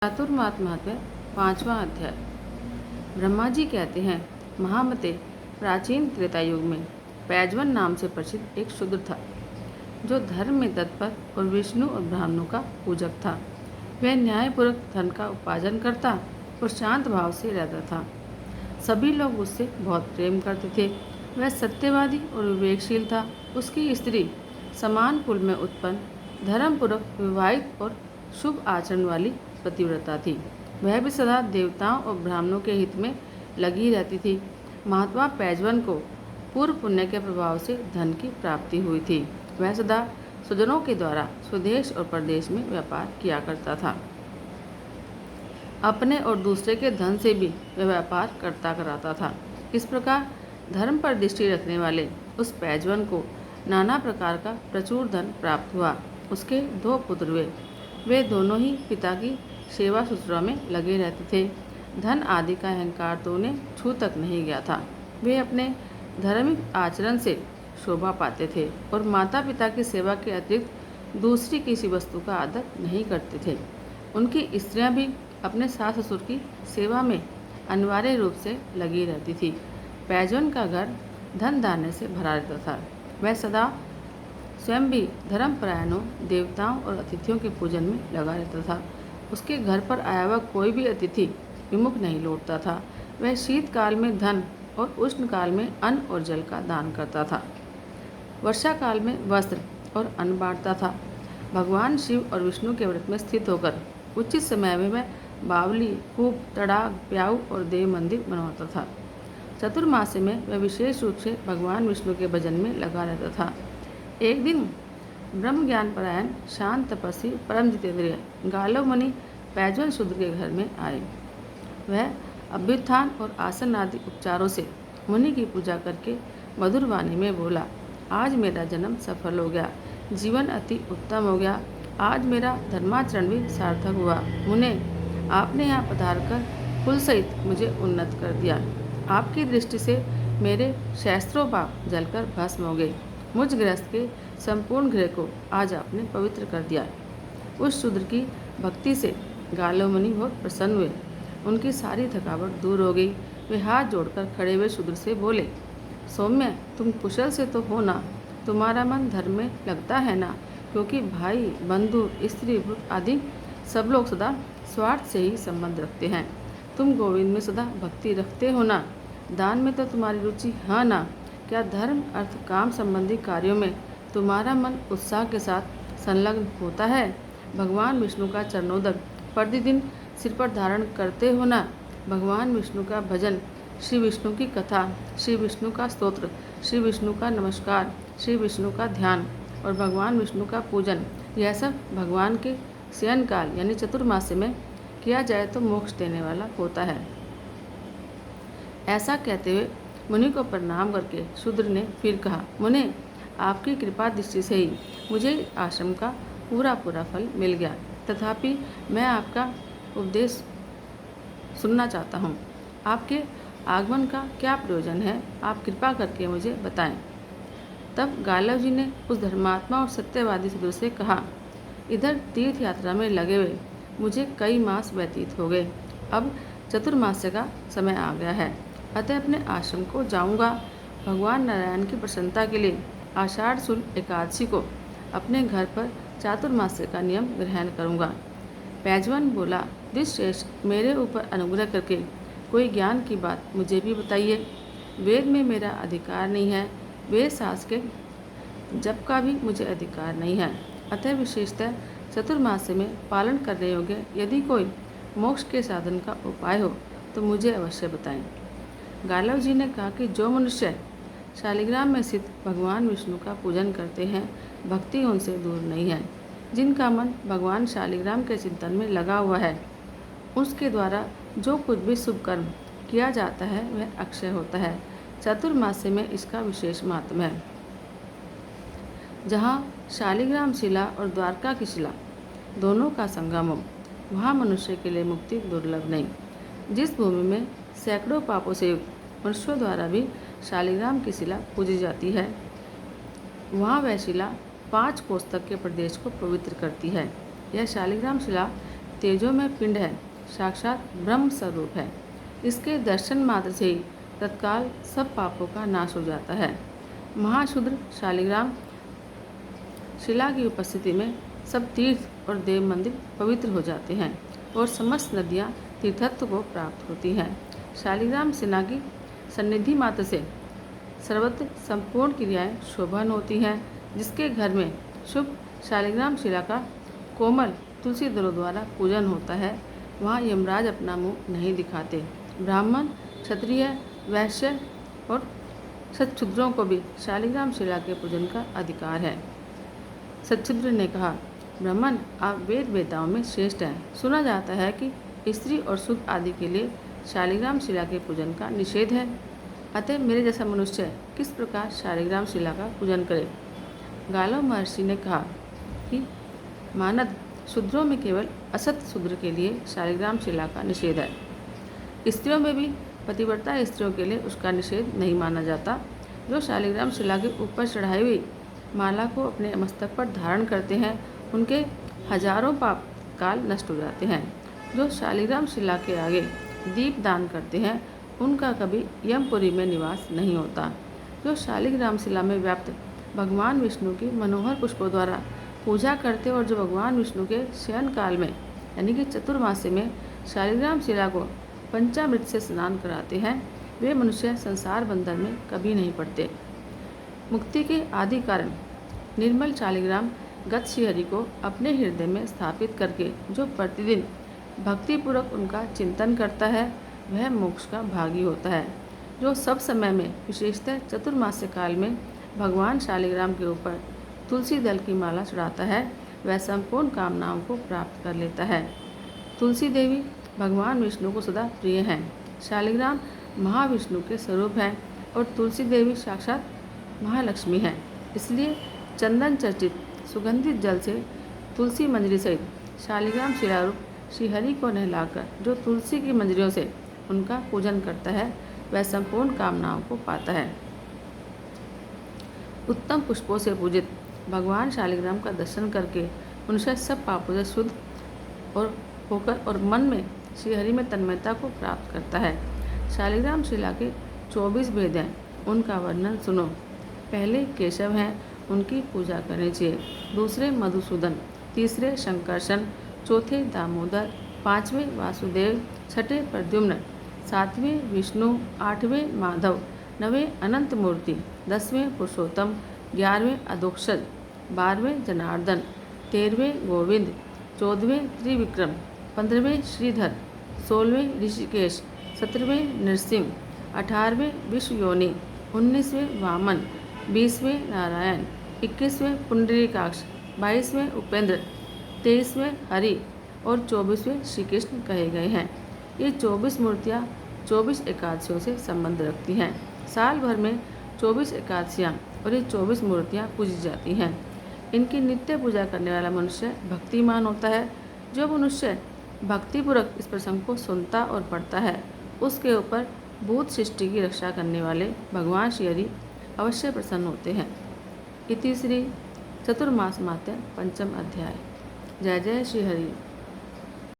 चातुर्मात्म्य पांचवा अध्याय। ब्रह्मा जी कहते हैं, महामते, प्राचीन त्रेता युग में पैजवन नाम से प्रसिद्ध एक शूद्र था, जो धर्म में तत्पर और विष्णु और ब्राह्मणों का पूजक था। वह न्यायपूर्वक धन का उपार्जन करता और शांत भाव से रहता था। सभी लोग उससे बहुत प्रेम करते थे। वह सत्यवादी और विवेकशील था। उसकी स्त्री समान कुल में उत्पन्न, धर्मपूर्वक विवाहित और शुभ आचरण वाली पतिव्रता थी। वह भी सदा देवताओं और ब्राह्मणों के हित में लगी रहती थी। महात्मा पैजवन को पूर्व पुण्य के प्रभाव से धन की प्राप्ति हुई थी। वह सदा स्वजनों के द्वारा स्वदेश और प्रदेश में व्यापार किया करता था। अपने और दूसरे के धन से भी वह व्यापार करता कराता था। इस प्रकार धर्म पर दृष्टि रखने वाले उस पैजवन को नाना प्रकार का प्रचुर धन प्राप्त हुआ। उसके दो पुत्र हुए। वे दोनों ही पिता की सेवा शुश्रूषा में लगे रहते थे। धन आदि का अहंकार तो उन्हें छू तक नहीं गया था। वे अपने धार्मिक आचरण से शोभा पाते थे और माता पिता की सेवा के अतिरिक्त दूसरी किसी वस्तु का आदर नहीं करते थे। उनकी स्त्रियां भी अपने सास ससुर की सेवा में अनिवार्य रूप से लगी रहती थी। पैजवन का घर धन धान्य से भरा रहता था। वह सदा स्वयं भी धर्मपरायणों, देवताओं और अतिथियों के पूजन में लगा रहता था। उसके घर पर आया हुआ कोई भी अतिथि विमुख नहीं लौटता था। वह शीतकाल में धन और उष्ण काल में अन्न और जल का दान करता था। वर्षा काल में वस्त्र और अन्न बांटता था। भगवान शिव और विष्णु के व्रत में स्थित होकर उचित समय में वह बावली, कूप, तड़ाग, प्याऊ और देव मंदिर बनवाता था। चतुर्मास्य में वह विशेष रूप से भगवान विष्णु के भजन में लगा रहता था। एक दिन ब्रह्म ज्ञान परायण, शांत, तपस्वी, परम जितेंद्रिय गालव मुनि पैजवन शूद्र के घर में आए। वह अभ्युत्थान और आसन आदि उपचारों से मुनि की पूजा करके मधुर वाणी में बोला, आज मेरा जन्म सफल हो गया, जीवन अति उत्तम हो गया। आज मेरा धर्माचरण भी सार्थक हुआ। मुने, आपने यहाँ पधार कर कुल सहित मुझे उन्नत कर दिया। आपकी दृष्टि से मेरे शास्त्रों पाप जलकर भस्म हो गए। मुझ गृहस्थ के संपूर्ण गृह को आज आपने पवित्र कर दिया। उस शूद्र की भक्ति से गालव मुनि बहुत प्रसन्न हुए। उनकी सारी थकावट दूर हो गई। वे हाथ जोड़कर खड़े हुए शूद्र से बोले, सौम्य, तुम कुशल से तो हो ना? तुम्हारा मन धर्म में लगता है ना? क्योंकि भाई, बंधु, स्त्री, पुत्र आदि सब लोग सदा स्वार्थ से ही संबंध रखते हैं। तुम गोविंद में सदा भक्ति रखते हो ना? दान में तो तुम्हारी रुचि है ना? क्या धर्म, अर्थ, काम संबंधी कार्यों में तुम्हारा मन उत्साह के साथ संलग्न होता है? भगवान विष्णु का चरणोदक प्रतिदिन सिर पर धारण करते हो ना? भगवान विष्णु का भजन, श्री विष्णु की कथा, श्री विष्णु का स्तोत्र, श्री विष्णु का नमस्कार, श्री विष्णु का ध्यान और भगवान विष्णु का पूजन, यह सब भगवान के शयन काल यानी चतुर्मास्य में किया जाए तो मोक्ष देने वाला होता है। ऐसा कहते हुए मुनि को प्रणाम करके शूद्र ने फिर कहा, मुने, आपकी कृपा दृष्टि से ही मुझे आश्रम का पूरा फल मिल गया। तथापि मैं आपका उपदेश सुनना चाहता हूँ। आपके आगमन का क्या प्रयोजन है? आप कृपा करके मुझे बताएं। तब गालव जी ने उस धर्मात्मा और सत्यवादी शूद्र से कहा, इधर तीर्थ यात्रा में लगे हुए मुझे कई मास व्यतीत हो गए। अब चतुर्मास्य का समय आ गया है, अतः अपने आश्रम को जाऊंगा। भगवान नारायण की प्रसन्नता के लिए आषाढ़ शुक्ल एकादशी को अपने घर पर चातुर्मास्य का नियम ग्रहण करूंगा। पैजवन बोला, श्रेष्ठ, मेरे ऊपर अनुग्रह करके कोई ज्ञान की बात मुझे भी बताइए। वेद में मेरा अधिकार नहीं है, वेद शास्त्र के जप का भी मुझे अधिकार नहीं है। अतः विशेषतः चतुर्मास्य में पालन करने योग्य यदि कोई मोक्ष के साधन का उपाय हो तो मुझे अवश्य बताएं। गालव जी ने कहा कि जो मनुष्य शालिग्राम में स्थित भगवान विष्णु का पूजन करते हैं, भक्ति उनसे दूर नहीं है। जिनका मन भगवान शालिग्राम के चिंतन में लगा हुआ है, उसके द्वारा जो कुछ भी शुभ कर्म किया जाता है वह अक्षय होता है। चतुर्मास्य में इसका विशेष महत्व है। जहाँ शालिग्राम शिला और द्वारका की शिला दोनों का संगम हो, वहाँ मनुष्य के लिए मुक्ति दुर्लभ नहीं। जिस भूमि में सैकड़ों पापों से युक्त मनुष्यों द्वारा भी शालिग्राम की शिला पूजी जाती है, वहाँ वह शिला 5 कोस तक के प्रदेश को पवित्र करती है। यह शालिग्राम शिला तेजो में पिंड है, साक्षात ब्रह्म स्वरूप है। इसके दर्शन मात्र से ही तत्काल सब पापों का नाश हो जाता है। महाशूद्र शालिग्राम शिला की उपस्थिति में सब तीर्थ और देव मंदिर पवित्र हो जाते हैं और समस्त नदियाँ तीर्थत्व को प्राप्त होती हैं। शालिग्राम शिला की सन्निधि मात्र से सर्वत्र संपूर्ण क्रियाएं शोभन होती हैं। जिसके घर में शुभ शालिग्राम शिला का कोमल तुलसी दलों द्वारा पूजन होता है, वहाँ यमराज अपना मुंह नहीं दिखाते। ब्राह्मण, क्षत्रिय, वैश्य और सच्छूद्रों को भी शालिग्राम शिला के पूजन का अधिकार है। सच्छूद्र ने कहा, ब्राह्मण, आप वेद वेताओं में श्रेष्ठ हैं। सुना जाता है कि स्त्री और शुद्ध आदि के लिए शालिग्राम शिला के पूजन का निषेध है, अतः मेरे जैसा मनुष्य किस प्रकार शालिग्राम शिला का पूजन करे। गालो महर्षि ने कहा कि मानद, शूद्रों में केवल असत शूद्र के लिए शालिग्राम शिला का निषेध है। स्त्रियों में भी पतिव्रता स्त्रियों के लिए उसका निषेध नहीं माना जाता। जो शालिग्राम शिला के ऊपर चढ़ाई हुई माला को अपने मस्तक पर धारण करते हैं, उनके हजारों पाप काल नष्ट हो जाते हैं। जो शालिग्राम शिला के आगे दीप दान करते हैं, उनका कभी यमपुरी में निवास नहीं होता। जो शालिग्राम शिला में व्याप्त भगवान विष्णु की मनोहर पुष्पों द्वारा पूजा करते और जो भगवान विष्णु के शयन काल में यानी कि चतुर्मास्य में शालिग्राम शिला को पंचामृत से स्नान कराते हैं, वे मनुष्य संसार बंधन में कभी नहीं पड़ते। मुक्ति के आदि कारण निर्मल शालिग्राम गत श्रीहरि को अपने हृदय में स्थापित करके जो प्रतिदिन भक्तिपूर्वक उनका चिंतन करता है, वह मोक्ष का भागी होता है। जो सब समय में विशेषतः चतुर्मास्य काल में भगवान शालिग्राम के ऊपर तुलसी दल की माला चढ़ाता है, वह संपूर्ण कामनाओं को प्राप्त कर लेता है। तुलसी देवी भगवान विष्णु को सदा प्रिय हैं। शालिग्राम महाविष्णु के स्वरूप हैं और तुलसी देवी साक्षात महालक्ष्मी हैं। इसलिए चंदन चर्चित सुगंधित जल से तुलसी मंजरी सहित शालिग्राम शिलारूप श्रीहरि को नहलाकर जो तुलसी की मंजरियों से उनका पूजन करता है, वह संपूर्ण कामनाओं को पाता है। उत्तम पुष्पों से पूजित भगवान शालिग्राम का दर्शन करके मनुष्य सब पापों से शुद्ध और होकर और मन में श्रीहरि में तन्मयता को प्राप्त करता है। शालिग्राम शिला के 24 भेद हैं, उनका वर्णन सुनो। पहले केशव हैं, उनकी पूजा करनी चाहिए। दूसरे मधुसूदन, तीसरे शंकरशन, चौथे दामोदर, पाँचवें वासुदेव, छठे प्रद्युम्न, सातवें विष्णु, आठवें माधव, नवें अनंत मूर्ति, 10वें पुरुषोत्तम, 11वें अधोक्षज, 12वें जनार्दन, 13वें गोविंद, 14वें त्रिविक्रम, 15वें श्रीधर, 16वें ऋषिकेश, 17वें नरसिंह, 18वें विश्वयोनि, 19वें वामन, 20वें नारायण, 21वें पुंडरीकाक्ष, 22वें उपेंद्र, 23वें हरि और 24वें श्री कृष्ण कहे गए हैं। ये 24 मूर्तियाँ 24 एकादशियों से संबंध रखती हैं। साल भर में 24 एकादशियाँ और ये 24 मूर्तियाँ पूजी जाती हैं। इनकी नित्य पूजा करने वाला मनुष्य भक्तिमान होता है। जो मनुष्य भक्तिपूर्वक इस प्रसंग को सुनता और पढ़ता है, उसके ऊपर भूत सृष्टि की रक्षा करने वाले भगवान श्रीहरि अवश्य प्रसन्न होते हैं। इति श्री चतुर्मास मात्य पंचम अध्याय। जय जय श्री हरि।